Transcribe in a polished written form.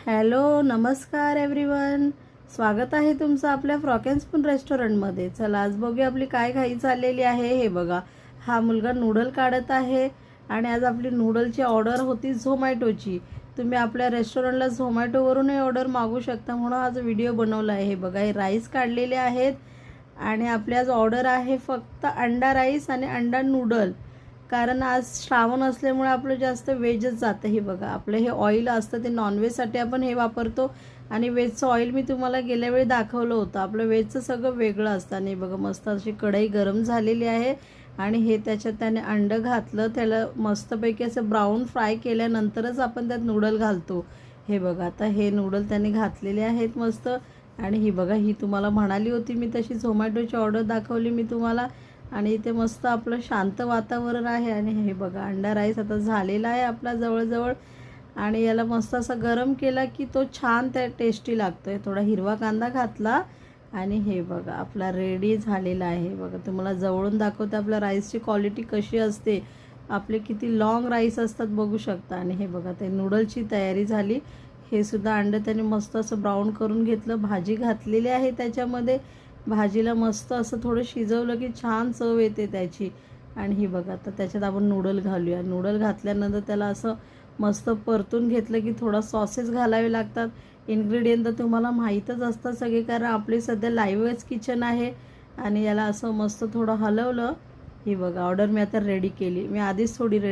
Hello नमस्कार everyone, स्वागत आहे तुमचं आपल्या फ्रॉक अँड स्पून रेस्टॉरंटमध्ये। चला आज बघूया आपली काय घाई चाललेली आहे। हे बघा, हा मुलगा नूडल काढत आहे आणि आज आपली नूडलची ऑर्डर होती झोमॅटोची। तुम्ही आपल्या रेस्टॉरंटला झोमॅटोवरूनही ऑर्डर मागू शकता, म्हणून आज व्हिडिओ बनवला आहे। हे बघा, हे राईस काढलेले आहेत आणि आपली आज ऑर्डर आहे फक्त अंडा राईस आणि अंडा नूडल, कारण आज श्रावण असल्यामुळे आपलं जास्त व्हेजच जातं। हे बघा, आपलं हे ऑइल असतं ते नॉनव्हेजसाठी आपण हे वापरतो आणि व्हेजचं ऑइल मी तुम्हाला गेल्या वेळी दाखवलं होतं। आपलं व्हेजचं सगळं वेगळं असतं। आणि बघा, मस्त अशी कढई गरम झालेली आहे आणि हे त्याच्यात त्याने अंडं घातलं, त्याला मस्तपैकी असं ब्राऊन फ्राय केल्यानंतरच आपण त्यात नूडल घालतो। हे बघा, आता हे नूडल त्याने घातलेले आहेत मस्त। आणि ही बघा, ही तुम्हाला म्हणाली होती मी तशी झोमॅटोची ऑर्डर दाखवली मी तुम्हाला। आणि इथे मस्त आपलं शांत वातावरण आहे। आणि हे बघा, अंडा राईस आता झालेला आहे आपला जवळजवळ। आणि याला मस्त असा गरम केला की तो छान त्या टेस्टी लागतोय। थोडा हिरवा कांदा घातला आणि हे बघा, आपला रेडी झालेला आहे। बघा, तुम्हाला जवळून दाखवते आपल्या राईसची क्वालिटी कशी असते, आपले किती लॉंग राईस असतात बघू शकता। आणि हे बघा, ते नूडलची तयारी झाली। हे सुद्धा अंडं त्याने मस्त असं ब्राऊन करून घेतलं, भाजी घातलेली आहे त्याच्यामध्ये। भाजीला मस्त असं थोडं शिजवलं की छान चव येते त्याची। आणि ही बघा, आता त्याच्यात आपण नूडल घालूया। नूडल घातल्यानंतर त्याला असं मस्त परतून घेतलं की थोडा सॉसेस घालावे लागतात। इन्ग्रेडियंट तर तुम्हाला माहीतच असतात सगळे, कारण आपले सध्या लाईव्हच किचन आहे। आणि याला असं मस्त थोडं हलवलं। ही बघा, ऑर्डर मी आता रेडी केली, मी आधीच थोडी रेडी